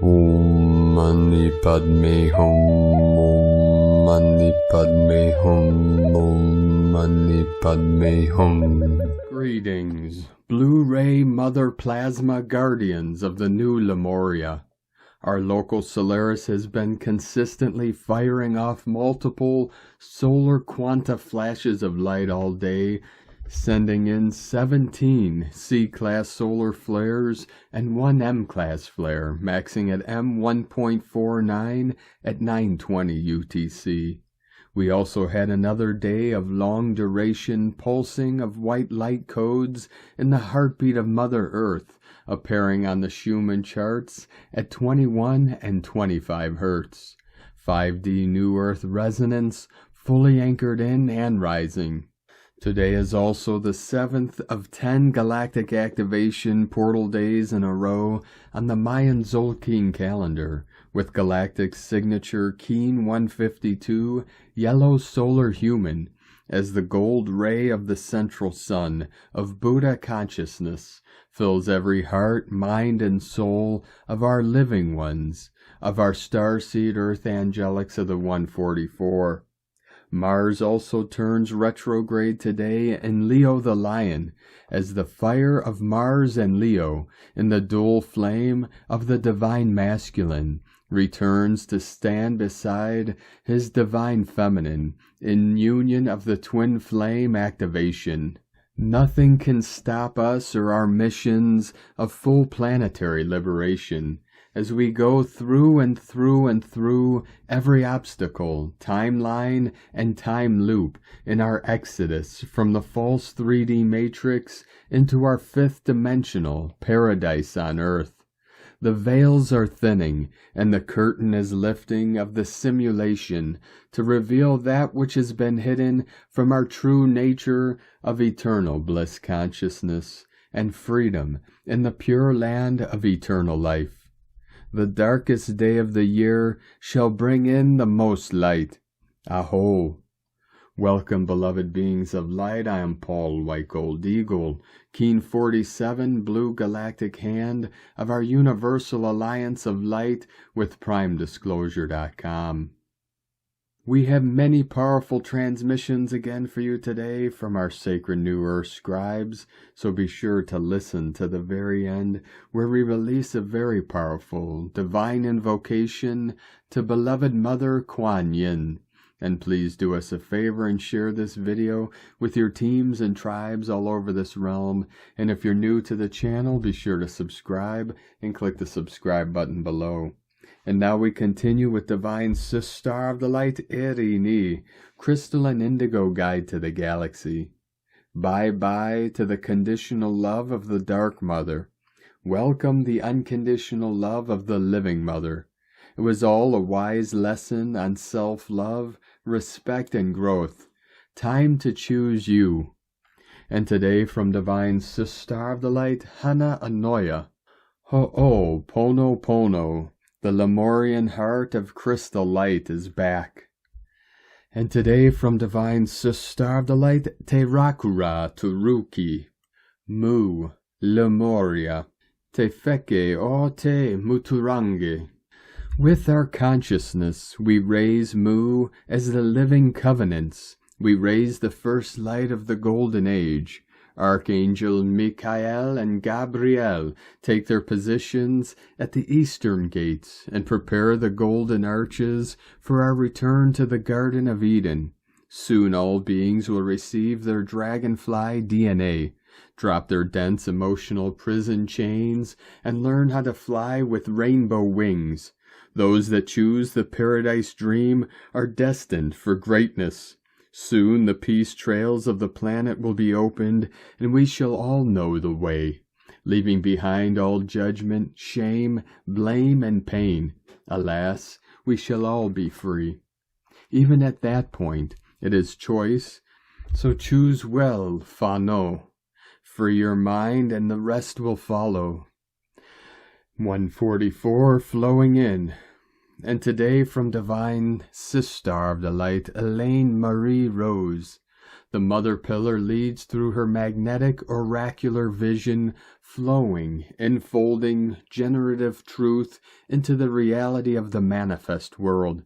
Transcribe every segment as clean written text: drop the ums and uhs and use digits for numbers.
Om Mani Padme Hum. Om Mani Padme Hum. Om Mani Padme Hum. Greetings, Blu-ray Mother Plasma Guardians of the new Lemuria. Our local Solaris has been consistently firing off multiple solar quanta flashes of light all day, sending in 17 C-class solar flares and 1 M-class flare, maxing at M1.49 at 9:20 UTC. We also had another day of long-duration pulsing of white light codes in the heartbeat of Mother Earth, appearing on the Schumann charts at 21 and 25 Hz. 5D New Earth resonance, fully anchored in and rising. Today is also the 7th of 10 galactic activation portal days in a row on the Mayan Zolkin calendar, with galactic signature Keen 152, yellow solar human, as the gold ray of the central sun of Buddha consciousness fills every heart, mind, and soul of our living ones, of our starseed earth angelics of the 144. Mars also turns retrograde today in Leo the Lion, as the fire of Mars and Leo in the dual flame of the divine masculine returns to stand beside his divine feminine in union of the twin flame activation. Nothing can stop us or our missions of full planetary liberation, as we go through and through and through every obstacle, timeline, and time loop in our exodus from the false 3D matrix into our 5th dimensional paradise on Earth. The veils are thinning, and the curtain is lifting of the simulation to reveal that which has been hidden from our true nature of eternal bliss consciousness and freedom in the pure land of eternal life. The darkest day of the year shall bring in the most light. A'ho. Welcome, beloved beings of light. I am Paul, White Gold Eagle, Keen 47, Blue Galactic Hand of our Universal Alliance of Light with PrimeDisclosure.com. We have many powerful transmissions again for you today from our sacred New Earth scribes, so be sure to listen to the very end, where we release a very powerful divine invocation to beloved Mother Kuan Yin. And please do us a favor and share this video with your teams and tribes all over this realm. And if you're new to the channel, be sure to subscribe and click the subscribe button below. And now we continue with Divine Sister of the Light, Elly B, Crystal and Indigo Guide to the Galaxy. Bye-bye to the conditional love of the Dark Mother. Welcome the unconditional love of the Living Mother. It was all a wise lesson on self-love, respect, and growth. Time to choose you. And today from Divine Sister of the Light, Hana Anoya. Ho'o Pono Pono. The Lemurian heart of crystal light is back. And today from Divine Sister of the Light, Te Rakura Turuki, Mu, Lemuria, Te Feke o Te Muturange. With our consciousness, we raise Mu as the living covenants. We raise the first light of the Golden Age. Archangel Michael and Gabriel take their positions at the eastern gates and prepare the golden arches for our return to the Garden of Eden. Soon all beings will receive their Dragonfly DNA, drop their dense emotional prison chains, and learn how to fly with rainbow wings. Those that choose the paradise dream are destined for greatness. Soon the peace trails of the planet will be opened, and we shall all know the way, leaving behind all judgment, shame, blame, and pain. Alas, we shall all be free. Even at that point, it is choice, so choose well, Fano. Free your mind, and the rest will follow. 144 flowing in. And today from Divine Sister of the Light, Elaine Marie Rose, The mother pillar leads through her magnetic oracular vision, flowing, enfolding, generative truth into the reality of the manifest world.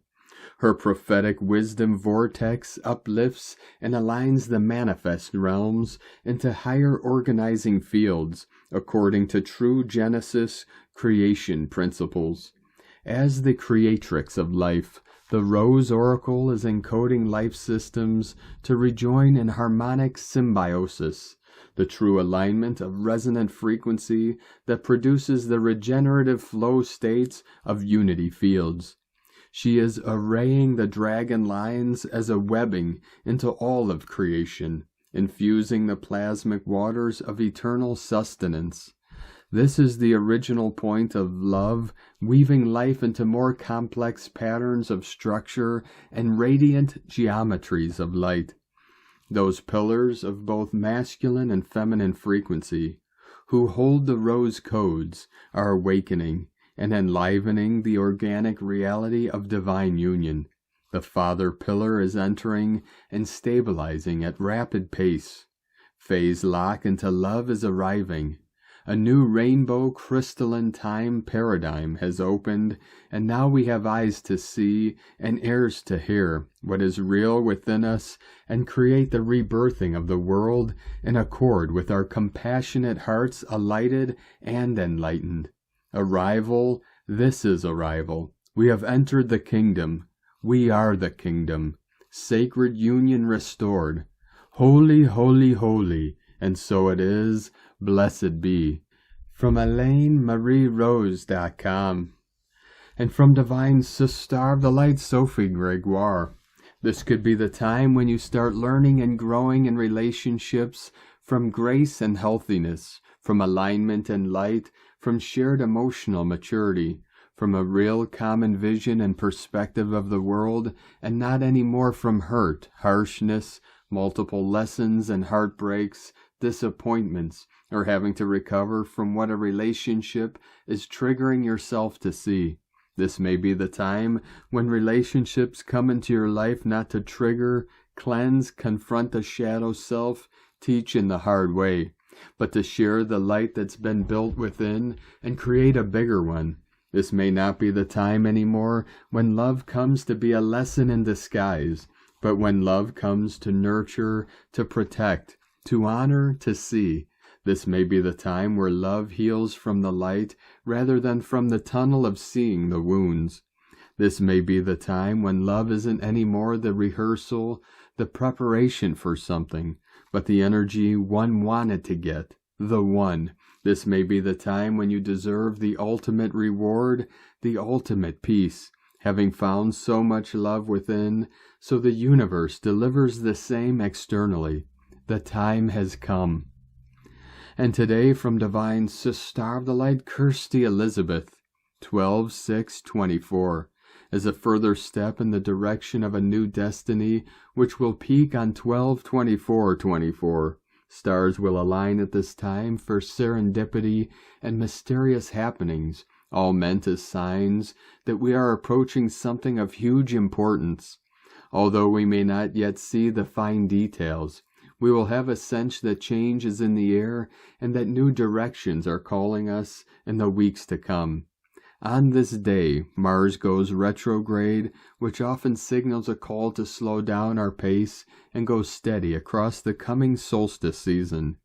Her prophetic wisdom vortex uplifts and aligns the manifest realms into higher organizing fields according to true Genesis creation principles. As the creatrix of life, the Rose Oracle is encoding life systems to rejoin in harmonic symbiosis, the true alignment of resonant frequency that produces the regenerative flow states of unity fields. She is arraying the dragon lines as a webbing into all of creation, infusing the plasmic waters of eternal sustenance. This is the original point of love, weaving life into more complex patterns of structure and radiant geometries of light. Those pillars of both masculine and feminine frequency, who hold the rose codes, are awakening and enlivening the organic reality of divine union. The father pillar is entering and stabilizing at rapid pace. Phase lock into love is arriving. A new rainbow crystalline time paradigm has opened, and now we have eyes to see and ears to hear what is real within us and create the rebirthing of the world in accord with our compassionate hearts alighted and enlightened. Arrival, this is arrival. We have entered the kingdom. We are the kingdom. Sacred union restored. Holy, holy, holy. And so it is. Blessed be. From ElaineMarieRose.com. And from Divine Sister of the Light, Sophie Gregoire. This could be the time when you start learning and growing in relationships from grace and healthiness, from alignment and light, from shared emotional maturity, from a real common vision and perspective of the world, and not any more from hurt, harshness, multiple lessons and heartbreaks, disappointments, or having to recover from what a relationship is triggering yourself to see. This may be the time when relationships come into your life not to trigger, cleanse, confront the shadow self, teach in the hard way, but to share the light that's been built within and create a bigger one. This may not be the time anymore when love comes to be a lesson in disguise, but when love comes to nurture, to protect, to honor, to see. This may be the time where love heals from the light rather than from the tunnel of seeing the wounds. This may be the time when love isn't anymore the rehearsal, the preparation for something, but the energy one wanted to get, the one. This may be the time when you deserve the ultimate reward, the ultimate peace, having found so much love within, so the universe delivers the same externally. The time has come. And today from Divine Sister of the Light, Kirstin Elizabeth, 12/6/24, is a further step in the direction of a new destiny, which will peak on 12/24/24. Stars will align at this time for serendipity and mysterious happenings, all meant as signs that we are approaching something of huge importance. Although we may not yet see the fine details, we will have a sense that change is in the air and that new directions are calling us in the weeks to come. On this day, Mars goes retrograde, which often signals a call to slow down our pace and go steady across the coming solstice season.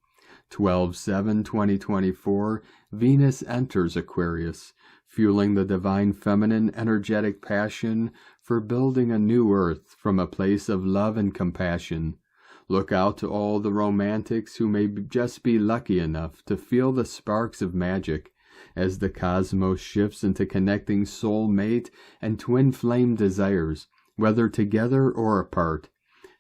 12/7/2024, Venus enters Aquarius, fueling the divine feminine energetic passion for building a new earth from a place of love and compassion. Look out to all the romantics who may just be lucky enough to feel the sparks of magic as the cosmos shifts into connecting soul mate and twin flame desires, whether together or apart.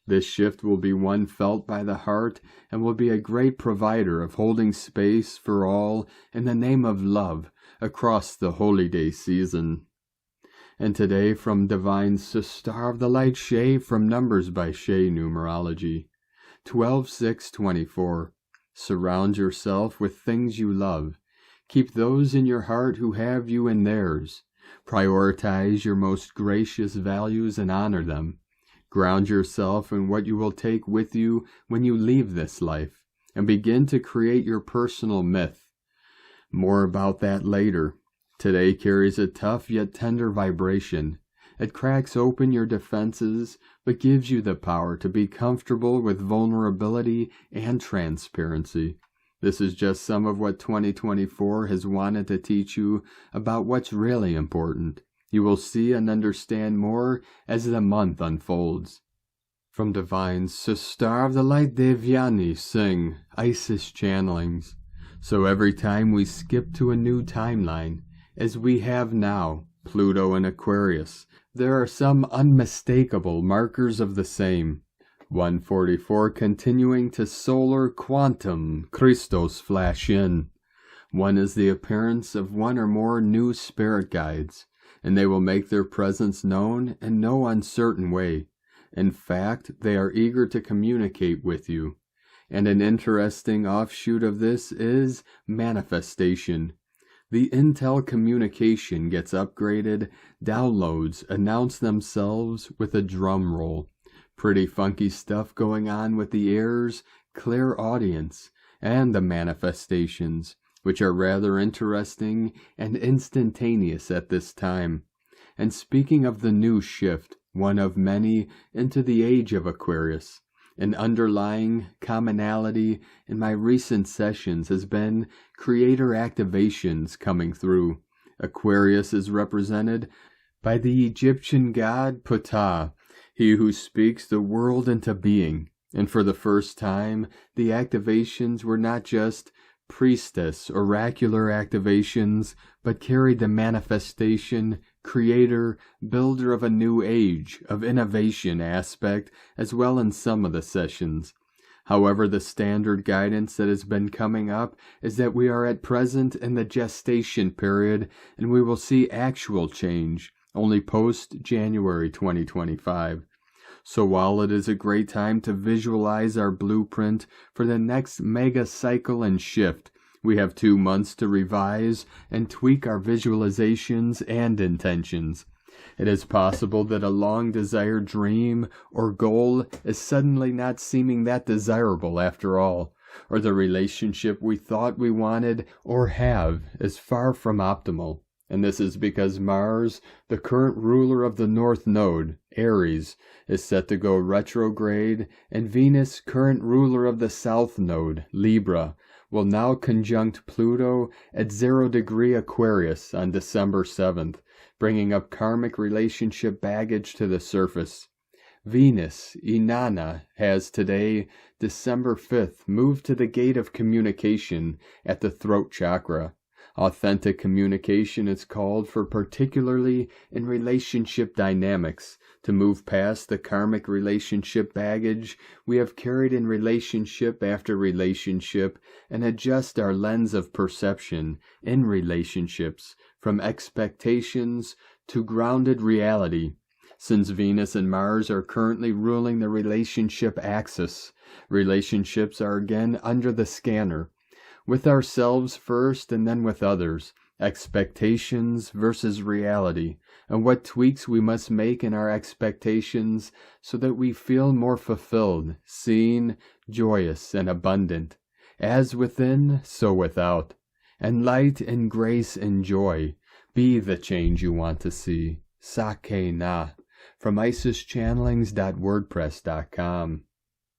This shift will be one felt by the heart and will be a great provider of holding space for all in the name of love across the holy day season. And today from Divine Sister of the Light, Shay, from Numbers by Shay Numerology, 12/6/24. Surround yourself with things you love. Keep those in your heart who have you in theirs. Prioritize your most gracious values and honor them. Ground yourself in what you will take with you when you leave this life, and begin to create your personal myth. More about that later. Today carries a tough yet tender vibration. It cracks open your defenses, but gives you the power to be comfortable with vulnerability and transparency. This is just some of what 2024 has wanted to teach you about what's really important. You will see and understand more as the month unfolds. From Divine Sister of the Light Devyani sing Isis channelings. So every time we skip to a new timeline, as we have now, Pluto in Aquarius, there are some unmistakable markers of the same. 144 continuing to solar quantum Christos flash in. One is the appearance of one or more new spirit guides, and they will make their presence known in no uncertain way. In fact, they are eager to communicate with you. And an interesting offshoot of this is manifestation. The intel communication gets upgraded, downloads announce themselves with a drum roll. Pretty funky stuff going on with the ears, clear audience, and the manifestations, which are rather interesting and instantaneous at this time. And speaking of the new shift, one of many, into the age of Aquarius, an underlying commonality in my recent sessions has been creator activations coming through. Aquarius is represented by the Egyptian god Ptah, he who speaks the world into being. And for the first time, the activations were not just priestess, oracular activations, but carried the manifestation, creator, builder of a new age, of innovation aspect, as well in some of the sessions. However, the standard guidance that has been coming up is that we are at present in the gestation period, and we will see actual change only post-January 2025. So while it is a great time to visualize our blueprint for the next mega cycle and shift, we have 2 months to revise and tweak our visualizations and intentions. It is possible that a long-desired dream or goal is suddenly not seeming that desirable after all, or the relationship we thought we wanted or have is far from optimal. And this is because Mars, the current ruler of the North Node, Aries, is set to go retrograde, and Venus, current ruler of the South Node, Libra, will now conjunct Pluto at 0 degree Aquarius on December 7th, bringing up karmic relationship baggage to the surface. Venus, Inanna, has today, December 5th, moved to the gate of communication at the throat chakra. Authentic communication is called for, particularly in relationship dynamics, to move past the karmic relationship baggage we have carried in relationship after relationship and adjust our lens of perception in relationships from expectations to grounded reality. Since Venus and Mars are currently ruling the relationship axis, relationships are again under the scanner. With ourselves first and then with others, expectations versus reality, and what tweaks we must make in our expectations so that we feel more fulfilled, seen, joyous, and abundant, as within, so without. And light and grace and joy be the change you want to see. Sake na, from isischannelings.wordpress.com.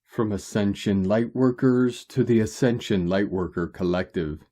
From Ascension Lightworkers to the Ascension Lightworker Collective,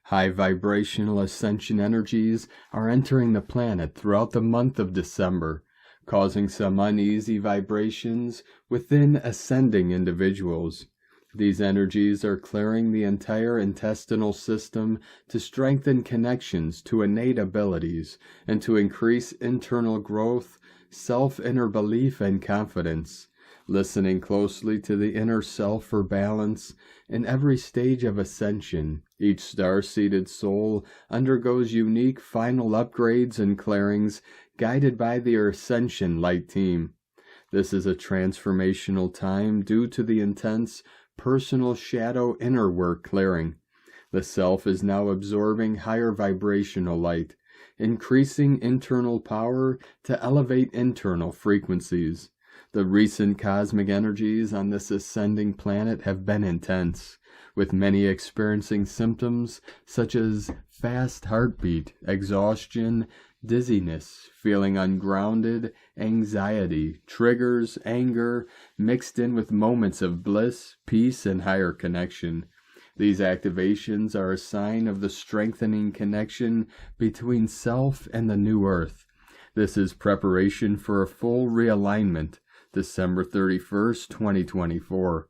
high vibrational ascension energies are entering the planet throughout the month of December, causing some uneasy vibrations within ascending individuals. These energies are clearing the entire intestinal system to strengthen connections to innate abilities and to increase internal growth, self-inner belief, and confidence. Listening closely to the inner self for balance. In every stage of ascension, each star-seated soul undergoes unique final upgrades and clearings guided by the Ascension Light Team. This is a transformational time due to the intense personal shadow inner work clearing. The self is now absorbing higher vibrational light, increasing internal power to elevate internal frequencies. The recent cosmic energies on this ascending planet have been intense, with many experiencing symptoms such as fast heartbeat, exhaustion, dizziness, feeling ungrounded, anxiety, triggers, anger, mixed in with moments of bliss, peace, and higher connection. These activations are a sign of the strengthening connection between self and the new earth. This is preparation for a full realignment, December 31st, 2024.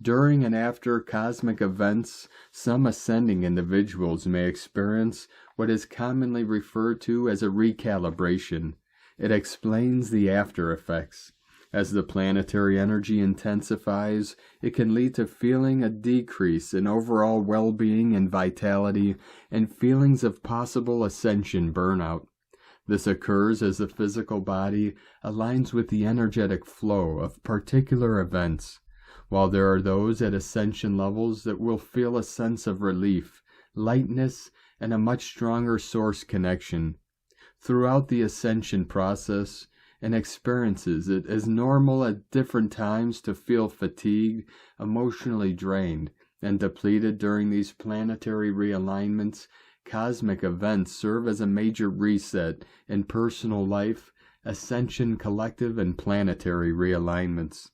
During and after cosmic events, some ascending individuals may experience what is commonly referred to as a recalibration. It explains the after effects. As the planetary energy intensifies, it can lead to feeling a decrease in overall well-being and vitality, and feelings of possible ascension burnout. This occurs as the physical body aligns with the energetic flow of particular events, while there are those at ascension levels that will feel a sense of relief, lightness, and a much stronger source connection. Throughout the ascension process, and experiences it as normal at different times to feel fatigued, emotionally drained, and depleted during these planetary realignments. Cosmic events serve as a major reset in personal life, ascension, collective, and planetary realignments.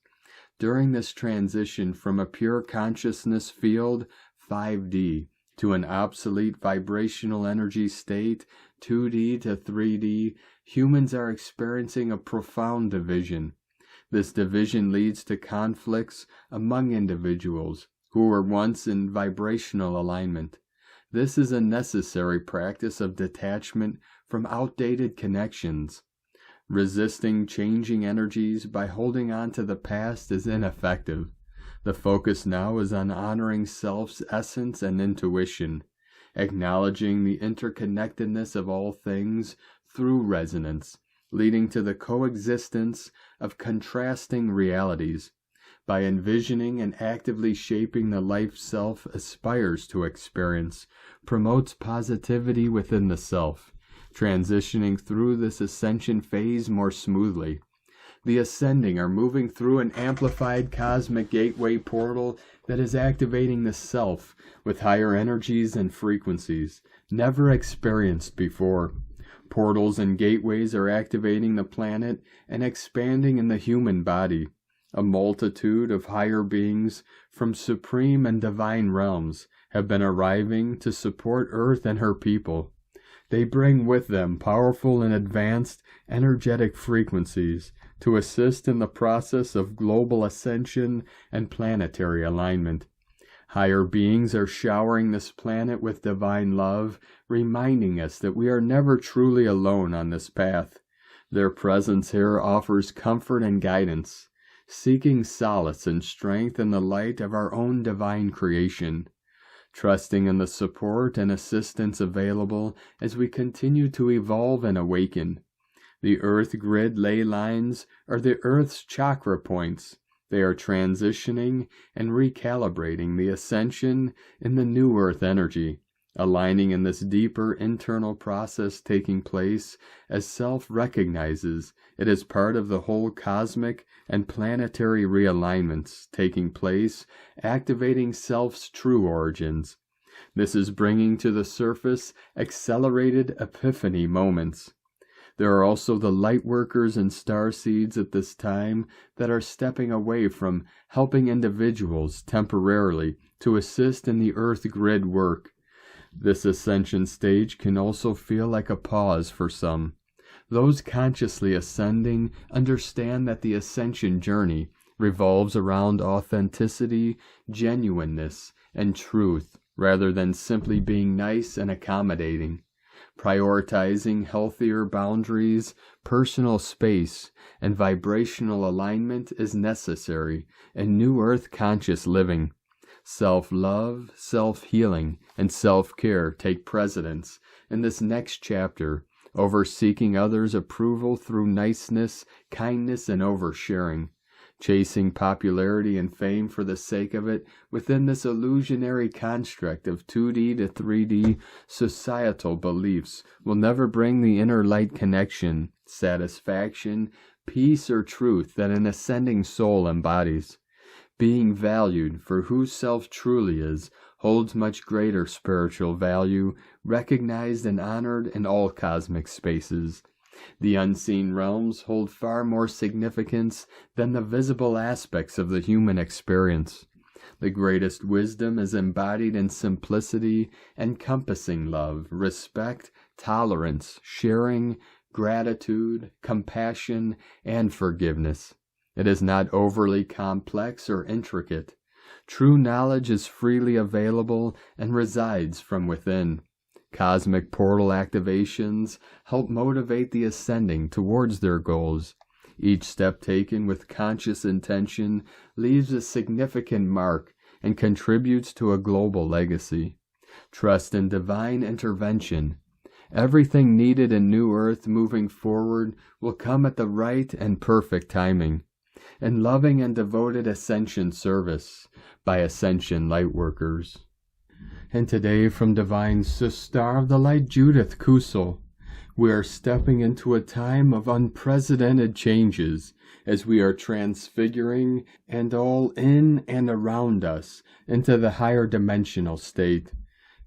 During this transition from a pure consciousness field, 5D, to an obsolete vibrational energy state, 2D to 3D, humans are experiencing a profound division. This division leads to conflicts among individuals who were once in vibrational alignment. This is a necessary practice of detachment from outdated connections. Resisting changing energies by holding on to the past is ineffective. The focus now is on honoring self's essence and intuition, acknowledging the interconnectedness of all things through resonance, leading to the coexistence of contrasting realities. By envisioning and actively shaping the life self aspires to experience, promotes positivity within the self, transitioning through this ascension phase more smoothly. The ascending are moving through an amplified cosmic gateway portal that is activating the self with higher energies and frequencies, never experienced before. Portals and gateways are activating the planet and expanding in the human body. A multitude of higher beings from supreme and divine realms have been arriving to support Earth and her people. They bring with them powerful and advanced energetic frequencies to assist in the process of global ascension and planetary alignment. Higher beings are showering this planet with divine love, reminding us that we are never truly alone on this path. Their presence here offers comfort and guidance, seeking solace and strength in the light of our own divine creation. Trusting in the support and assistance available as we continue to evolve and awaken. The Earth grid ley lines are the Earth's chakra points. They are transitioning and recalibrating the ascension in the new Earth energy, aligning in this deeper internal process taking place as self recognizes it is part of the whole cosmic and planetary realignments taking place, activating self's true origins. This is bringing to the surface accelerated epiphany moments. There are also the light workers and starseeds at this time that are stepping away from helping individuals temporarily to assist in the Earth grid work. This ascension stage can also feel like a pause for some. Those consciously ascending understand that the ascension journey revolves around authenticity, genuineness, and truth, rather than simply being nice and accommodating. Prioritizing healthier boundaries, personal space, and vibrational alignment is necessary in New Earth conscious living. Self-love, self-healing, and self-care take precedence in this next chapter over seeking others' approval through niceness, kindness, and oversharing. Chasing popularity and fame for the sake of it within this illusionary construct of 2D to 3D societal beliefs will never bring the inner light connection, satisfaction, peace or truth that an ascending soul embodies. Being valued for who self truly is holds much greater spiritual value, recognized and honored in all cosmic spaces. The unseen realms hold far more significance than the visible aspects of the human experience. The greatest wisdom is embodied in simplicity, encompassing love, respect, tolerance, sharing, gratitude, compassion, and forgiveness. It is not overly complex or intricate. True knowledge is freely available and resides from within. Cosmic portal activations help motivate the ascending towards their goals. Each step taken with conscious intention leaves a significant mark and contributes to a global legacy. Trust in divine intervention. Everything needed in New Earth moving forward will come at the right and perfect timing. In loving and devoted Ascension service by Ascension Lightworkers. And today from Divine Sister of the Light Judith Kusel, we are stepping into a time of unprecedented changes as we are transfiguring and all in and around us into the higher dimensional state.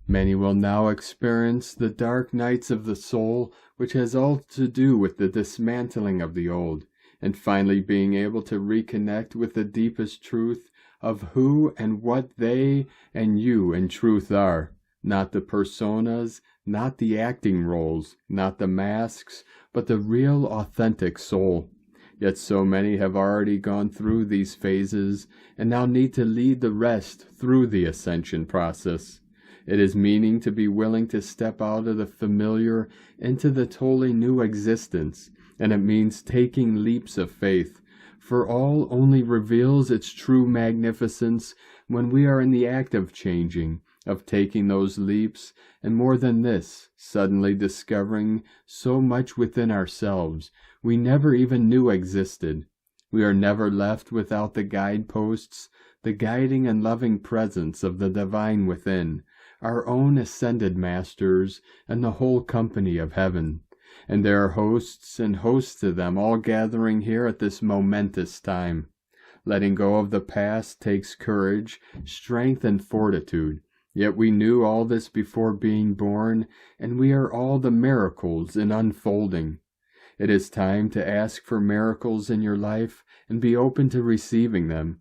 Many will now experience the dark nights of the soul, which has all to do with the dismantling of the old, and finally being able to reconnect with the deepest truth of who and what they and you in truth are, not the personas, not the acting roles, not the masks, but the real authentic soul. Yet so many have already gone through these phases and now need to lead the rest through the ascension process. It is meaning to be willing to step out of the familiar into the totally new existence, and it means taking leaps of faith, for all only reveals its true magnificence when we are in the act of changing, of taking those leaps, and more than this, suddenly discovering so much within ourselves we never even knew existed. We are never left without the guideposts, the guiding and loving presence of the divine within, our own ascended masters, and the whole company of heaven. And there are hosts and hosts of them all gathering here at this momentous time. Letting go of the past takes courage, strength, and fortitude. Yet we knew all this before being born, and we are all the miracles in unfolding. It is time to ask for miracles in your life and be open to receiving them.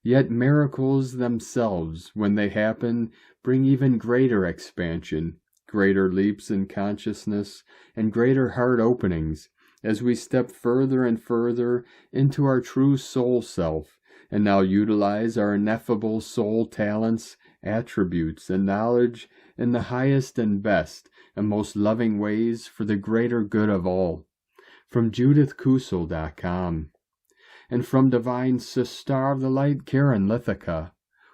Yet miracles themselves, when they happen, bring even greater expansion, greater leaps in consciousness, and greater heart openings as we step further and further into our true soul self, and now utilize our ineffable soul talents, attributes, and knowledge in the highest and best and most loving ways for the greater good of all. From JudithKusel.com. And from Divine Sister of the Light Karen Lithica,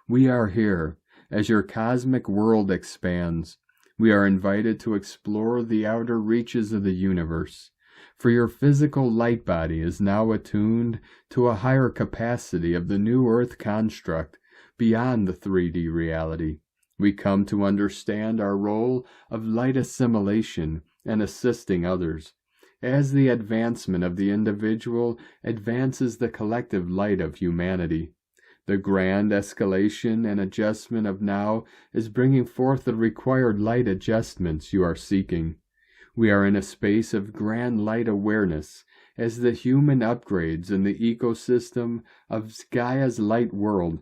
we are here as your cosmic world expands. We are invited to explore the outer reaches of the universe, for your physical light body is now attuned to a higher capacity of the new earth construct beyond the 3D reality. We come to understand our role of light assimilation and assisting others. As the advancement of the individual advances the collective light of humanity, the grand escalation and adjustment of now is bringing forth the required light adjustments you are seeking. We are in a space of grand light awareness as the human upgrades in the ecosystem of Gaia's light world.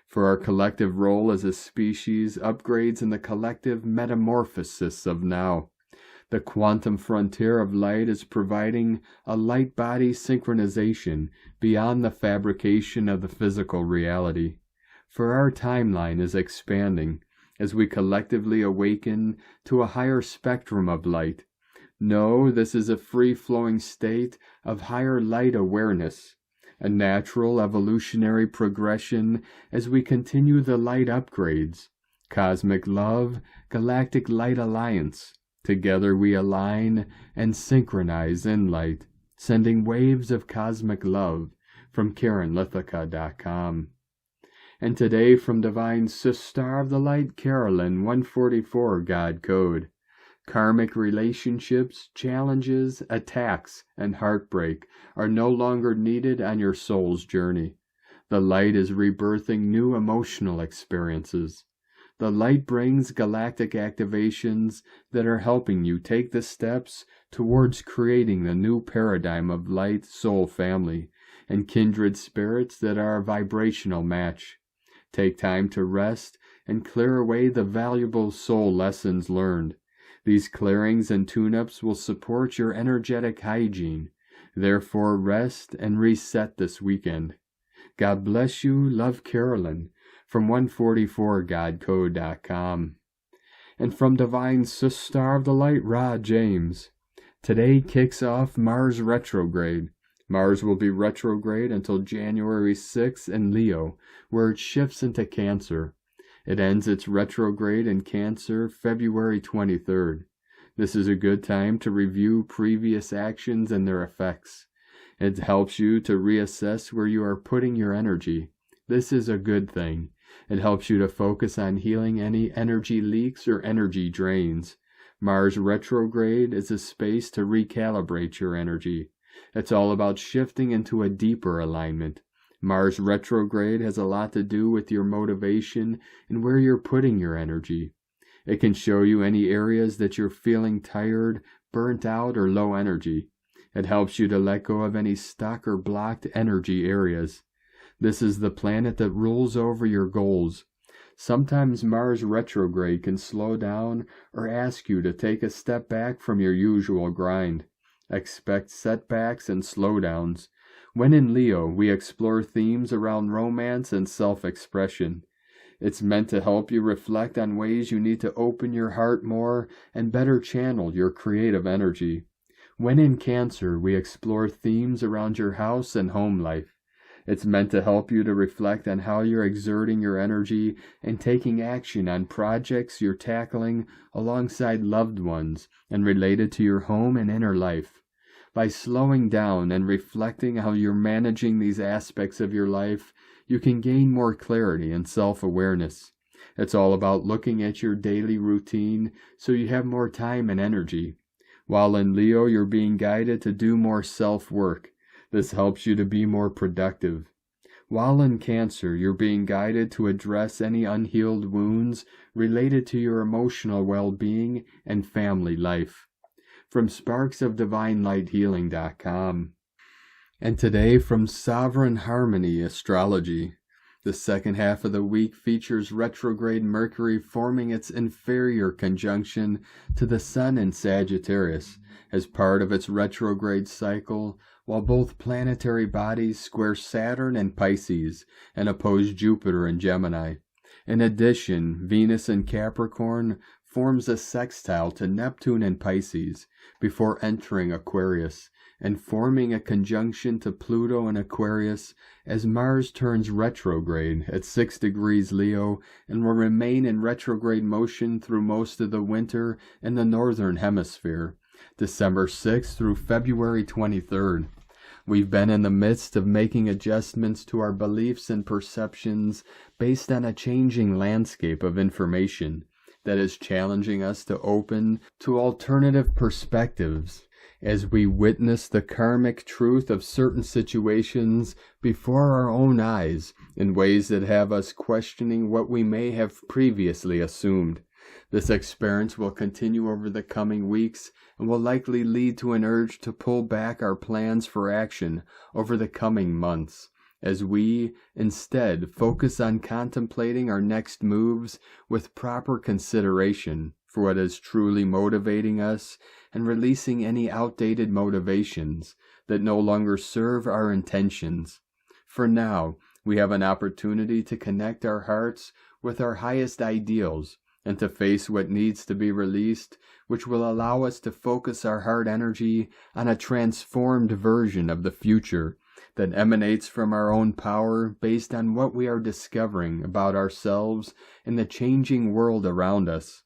For our collective role as a species upgrades in the collective metamorphosis of now. The quantum frontier of light is providing a light-body synchronization beyond the fabrication of the physical reality. For our timeline is expanding as we collectively awaken to a higher spectrum of light. No, this is a free-flowing state of higher light awareness, a natural evolutionary progression as we continue the light upgrades. Cosmic love, galactic light alliance. Together we align and synchronize in light, sending waves of cosmic love from KarenLithica.com. And today from Divine Sister of the Light Carolyn 144 God Code. Karmic relationships, challenges, attacks, and heartbreak are no longer needed on your soul's journey. The light is rebirthing new emotional experiences. The light brings galactic activations that are helping you take the steps towards creating the new paradigm of light soul family and kindred spirits that are a vibrational match. Take time to rest and clear away the valuable soul lessons learned. These clearings and tune-ups will support your energetic hygiene. Therefore, rest and reset this weekend. God bless you. Love, Carolyn. From 144godcode.com. And from Divine Sister of the Light, Ra James. Today kicks off Mars retrograde. Mars will be retrograde until January 6th in Leo, where it shifts into Cancer. It ends its retrograde in Cancer February 23rd. This is a good time to review previous actions and their effects. It helps you to reassess where you are putting your energy. This is a good thing. It helps you to focus on healing any energy leaks or energy drains. Mars retrograde is a space to recalibrate your energy. It's all about shifting into a deeper alignment. Mars retrograde has a lot to do with your motivation and where you're putting your energy. It can show you any areas that you're feeling tired, burnt out, or low energy. It helps you to let go of any stuck or blocked energy areas. This is the planet that rules over your goals. Sometimes Mars retrograde can slow down or ask you to take a step back from your usual grind. Expect setbacks and slowdowns. When in Leo, we explore themes around romance and self-expression. It's meant to help you reflect on ways you need to open your heart more and better channel your creative energy. When in Cancer, we explore themes around your house and home life. It's meant to help you to reflect on how you're exerting your energy and taking action on projects you're tackling alongside loved ones and related to your home and inner life. By slowing down and reflecting how you're managing these aspects of your life, you can gain more clarity and self-awareness. It's all about looking at your daily routine so you have more time and energy. While in Leo, you're being guided to do more self-work. This helps you to be more productive. While in Cancer, you're being guided to address any unhealed wounds related to your emotional well-being and family life. From sparksofdivinelighealing.com. And today from Sovereign Harmony Astrology. The second half of the week features retrograde Mercury forming its inferior conjunction to the Sun in Sagittarius as part of its retrograde cycle, while both planetary bodies square Saturn in Pisces and oppose Jupiter in Gemini. In addition, Venus in Capricorn forms a sextile to Neptune in Pisces before entering Aquarius and forming a conjunction to Pluto in Aquarius as Mars turns retrograde at 6 degrees Leo and will remain in retrograde motion through most of the winter in the northern hemisphere, December 6th through February 23rd. We've been in the midst of making adjustments to our beliefs and perceptions based on a changing landscape of information that is challenging us to open to alternative perspectives as we witness the karmic truth of certain situations before our own eyes in ways that have us questioning what we may have previously assumed. This experience will continue over the coming weeks and will likely lead to an urge to pull back our plans for action over the coming months, as we instead focus on contemplating our next moves with proper consideration for what is truly motivating us and releasing any outdated motivations that no longer serve our intentions. For now, we have an opportunity to connect our hearts with our highest ideals and to face what needs to be released, which will allow us to focus our heart energy on a transformed version of the future that emanates from our own power based on what we are discovering about ourselves and the changing world around us.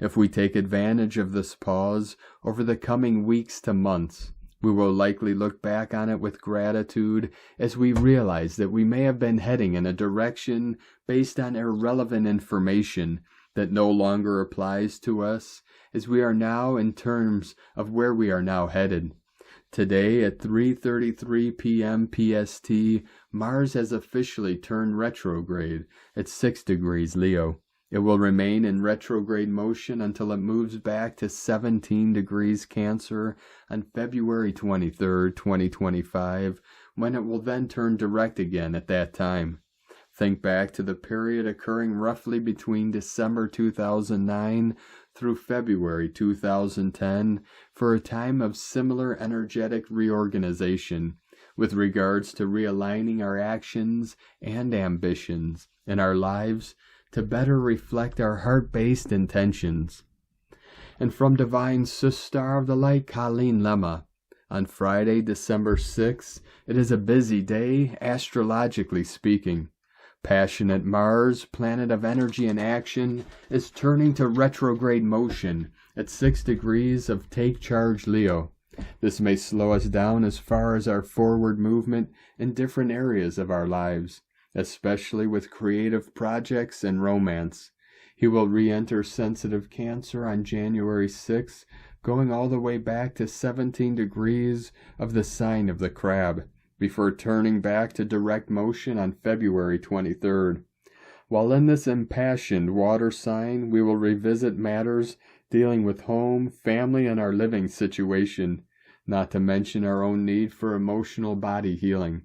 If we take advantage of this pause over the coming weeks to months, we will likely look back on it with gratitude as we realize that we may have been heading in a direction based on irrelevant information that no longer applies to us, as we are now in terms of where we are now headed. Today at 3:33 p.m. PST, Mars has officially turned retrograde at 6 degrees Leo. It will remain in retrograde motion until it moves back to 17 degrees Cancer on February 23rd, 2025, when it will then turn direct again at that time. Think back to the period occurring roughly between December 2009 through February 2010 for a time of similar energetic reorganization with regards to realigning our actions and ambitions in our lives to better reflect our heart-based intentions. And from Divine Sister of the Light, Colleen Lemma, on Friday, December 6th, it is a busy day, astrologically speaking. Passionate Mars, planet of energy and action, is turning to retrograde motion at 6 degrees of Take Charge Leo. This may slow us down as far as our forward movement in different areas of our lives, especially with creative projects and romance. He will re-enter sensitive Cancer on January 6th, going all the way back to 17 degrees of the sign of the Crab, before turning back to direct motion on February 23rd. While in this impassioned water sign, we will revisit matters dealing with home, family, and our living situation, not to mention our own need for emotional body healing.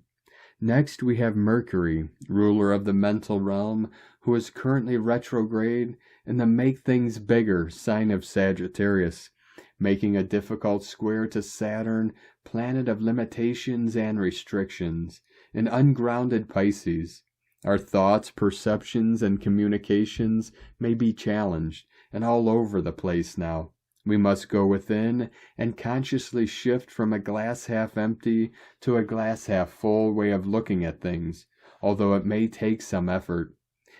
Next, we have Mercury, ruler of the mental realm, who is currently retrograde in the Make Things Bigger sign of Sagittarius, making a difficult square to Saturn, planet of limitations and restrictions, in ungrounded Pisces. Our thoughts, perceptions, and communications may be challenged and all over the place now. We must go within and consciously shift from a glass half empty to a glass half full way of looking at things, although it may take some effort.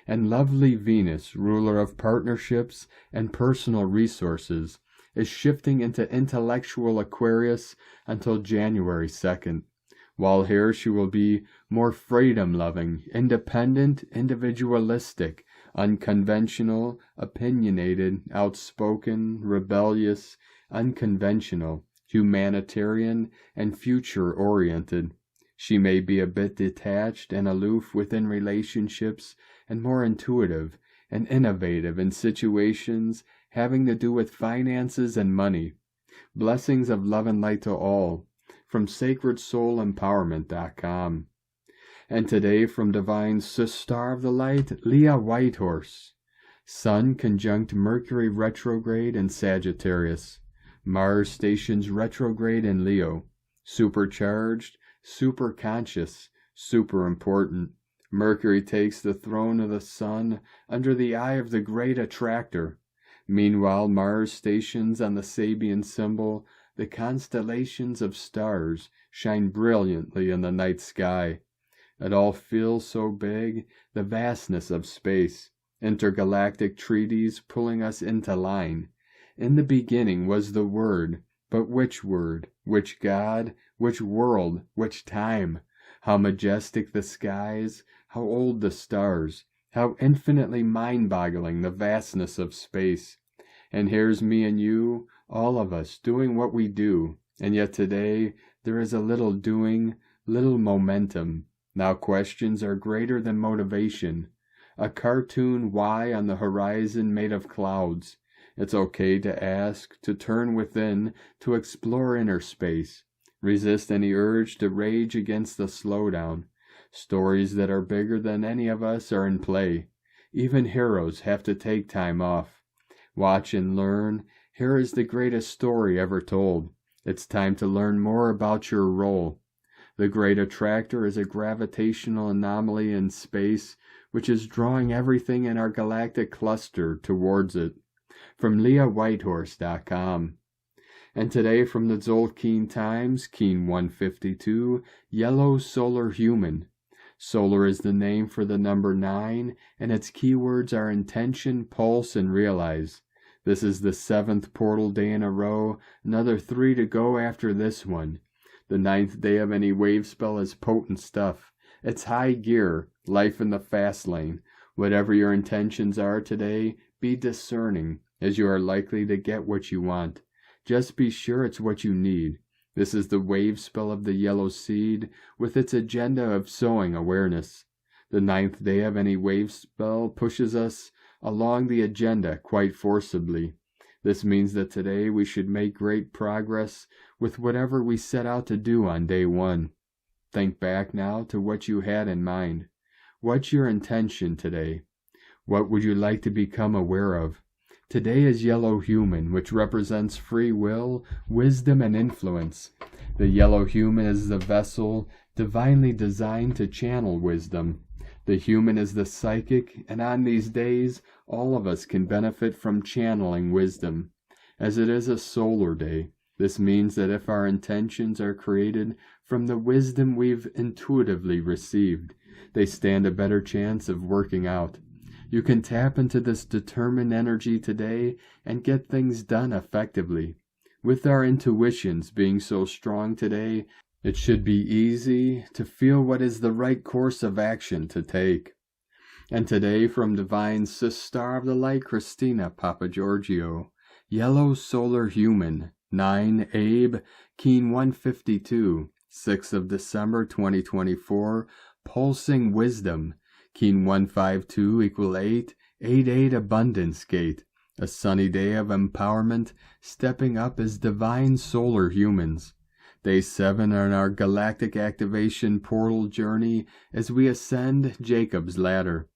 And lovely Venus, ruler of partnerships and personal resources, is shifting into intellectual Aquarius until January 2nd. While here she will be more freedom-loving, independent, individualistic, unconventional, opinionated, outspoken, rebellious, unconventional, humanitarian, and future-oriented. She may be a bit detached and aloof within relationships and more intuitive and innovative in situations having to do with finances and money. Blessings of love and light to all, from sacredsoulempowerment.com. And today from Divine Sister of the Light, Leah Whitehorse. Sun conjunct Mercury retrograde in Sagittarius. Mars stations retrograde in Leo. Supercharged, super conscious, super important. Mercury takes the throne of the Sun under the eye of the great attractor. Meanwhile, Mars stations on the Sabian symbol. The constellations of stars shine brilliantly in the night sky. It all feels so big, the vastness of space, intergalactic treaties pulling us into line. In the beginning was the Word, but which Word, which God, which world, which time? How majestic the skies, how old the stars, how infinitely mind-boggling the vastness of space. And here's me and you, all of us, doing what we do, and yet today there is a little doing, little momentum. Now questions are greater than motivation. A cartoon Y on the horizon made of clouds. It's okay to ask, to turn within, to explore inner space. Resist any urge to rage against the slowdown. Stories that are bigger than any of us are in play. Even heroes have to take time off. Watch and learn. Here is the greatest story ever told. It's time to learn more about your role. The great attractor is a gravitational anomaly in space which is drawing everything in our galactic cluster towards it. From LeahWhitehorse.com. And today from the Tzolk'in Times, Keen 152, Yellow Solar Human. Solar is the name for the number 9, and its keywords are intention, pulse, and realize. This is the 7th portal day in a row, another 3 to go after this one. The 9th day of any wave spell is potent stuff. It's high gear, life in the fast lane. Whatever your intentions are today, be discerning. as you are likely to get what you want. Just be sure it's what you need. This is the wave spell of the yellow seed with its agenda of sowing awareness. The 9th day of any wave spell pushes us along the agenda quite forcibly. This means that today we should make great progress with whatever we set out to do on day 1. Think back now to what you had in mind. What's your intention today? What would you like to become aware of? Today is yellow human, which represents free will, wisdom, and influence. The yellow human is the vessel divinely designed to channel wisdom. The human is the psychic, and on these days, all of us can benefit from channeling wisdom. As it is a solar day, this means that if our intentions are created from the wisdom we've intuitively received, they stand a better chance of working out. You can tap into this determined energy today and get things done effectively. With our intuitions being so strong today, it should be easy to feel what is the right course of action to take. And today from Divine Sis Star of the Light, Christina Papagiorgio, Yellow Solar Human, 9 Abe, Keen 152, 6th of December 2024, Pulsing Wisdom, Keen 152 equal 8, 8 Abundance Gate, a sunny day of empowerment, stepping up as divine solar humans. Day 7 on our galactic activation portal journey as we ascend Jacob's ladder.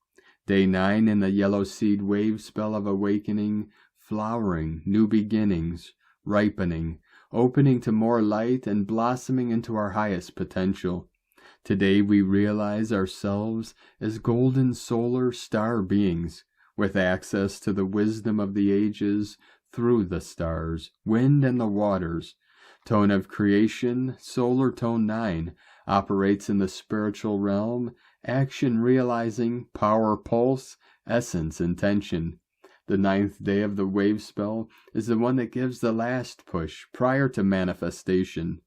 Day 9 in the yellow seed wave spell of awakening, flowering, new beginnings, ripening, opening to more light and blossoming into our highest potential. Today we realize ourselves as golden solar star beings with access to the wisdom of the ages through the stars, wind, and the waters. Tone of creation, solar tone 9, operates in the spiritual realm, action realizing, power pulse, essence intention. The 9th day of the wave spell is the one that gives the last push prior to manifestation.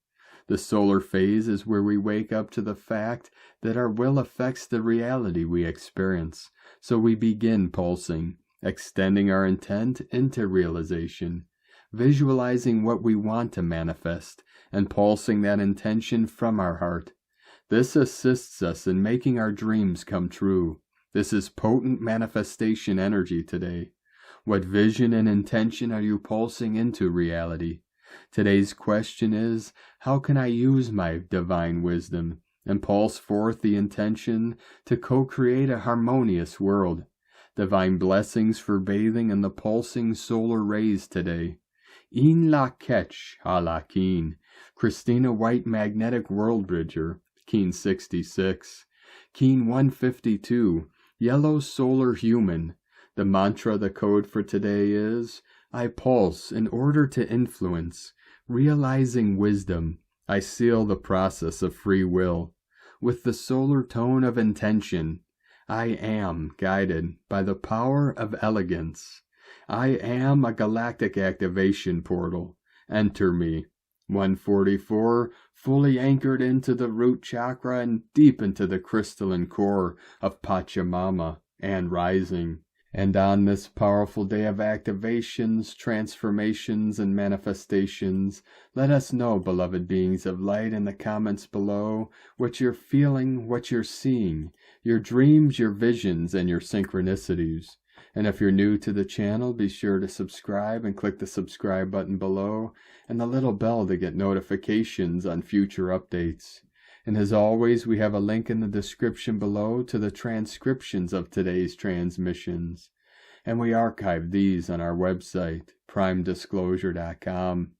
The solar phase is where we wake up to the fact that our will affects the reality we experience. So we begin pulsing, extending our intent into realization, visualizing what we want to manifest, and pulsing that intention from our heart. This assists us in making our dreams come true. This is potent manifestation energy today. What vision and intention are you pulsing into reality? Today's question is, how can I use my divine wisdom and pulse forth the intention to co-create a harmonious world? Divine blessings for bathing in the pulsing solar rays today. In la ketch a la keen. Christina White Magnetic World Bridger, Keen 66. Keen 152, Yellow Solar Human. The mantra, the code for today is, I pulse in order to influence. Realizing wisdom, I seal the process of free will. With the solar tone of intention, I am guided by the power of elegance. I am a galactic activation portal. Enter me. 144, fully anchored into the root chakra and deep into the crystalline core of Pachamama and rising. And on this powerful day of activations, transformations, and manifestations, let us know, beloved beings of light, in the comments below, what you're feeling, what you're seeing, your dreams, your visions, and your synchronicities. And if you're new to the channel, be sure to subscribe and click the subscribe button below and the little bell to get notifications on future updates. And as always, we have a link in the description below to the transcriptions of today's transmissions. And we archive these on our website, primedisclosure.com.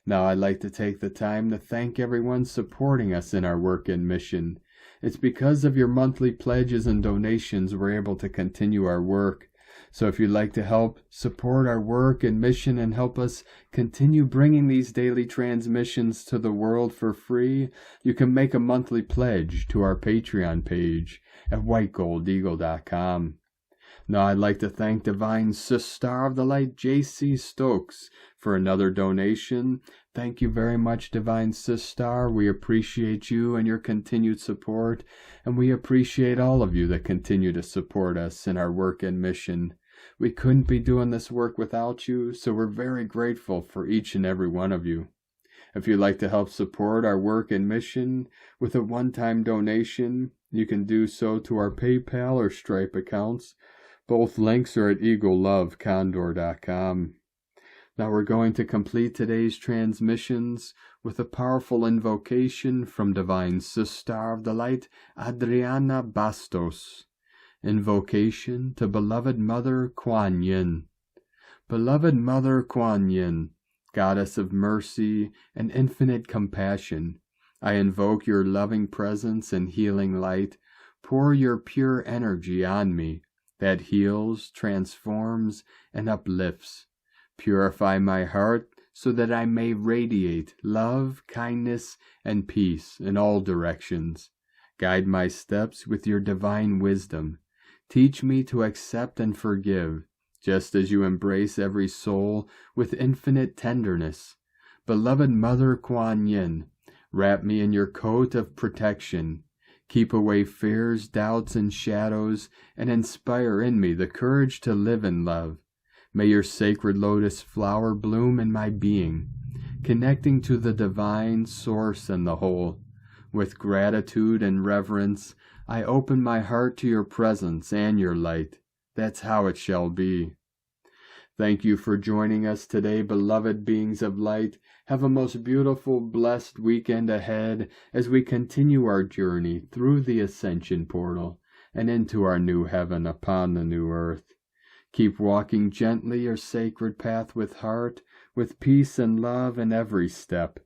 Now I'd like to take the time to thank everyone supporting us in our work and mission. It's because of your monthly pledges and donations we're able to continue our work. So if you'd like to help support our work and mission and help us continue bringing these daily transmissions to the world for free, you can make a monthly pledge to our Patreon page at whitegoldeagle.com. Now I'd like to thank Divine Sis Star of the Light, Jasie S for another donation. Thank you very much, Divine Sis Star. We appreciate you and your continued support, and we appreciate all of you that continue to support us in our work and mission. We couldn't be doing this work without you, so we're very grateful for each and every one of you. If you'd like to help support our work and mission with a one-time donation, you can do so to our PayPal or Stripe accounts. Both links are at eaglelovecondor.com. Now we're going to complete today's transmissions with a powerful invocation from Divine Sister of the Light, Adriana Bastos. Invocation to Beloved Mother Kuan Yin. Beloved Mother Kuan Yin, Goddess of mercy and infinite compassion, I invoke your loving presence and healing light. Pour your pure energy on me that heals, transforms, and uplifts. Purify my heart so that I may radiate love, kindness, and peace in all directions. Guide my steps with your divine wisdom. Teach me to accept and forgive, just as you embrace every soul with infinite tenderness. Beloved Mother Kuan Yin, wrap me in your coat of protection. Keep away fears, doubts, and shadows, and inspire in me the courage to live in love. May your sacred lotus flower bloom in my being, connecting to the divine source and the whole. With gratitude and reverence, I open my heart to your presence and your light. That's how it shall be. Thank you for joining us today, beloved beings of light. Have a most beautiful, blessed weekend ahead as we continue our journey through the Ascension portal and into our new heaven upon the new earth. Keep walking gently your sacred path with heart, with peace and love in every step,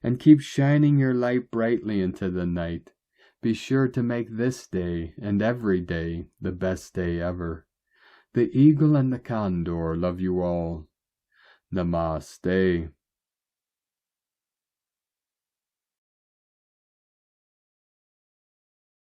and keep shining your light brightly into the night. Be sure to make this day and every day the best day ever. The eagle and the condor love you all. Namaste.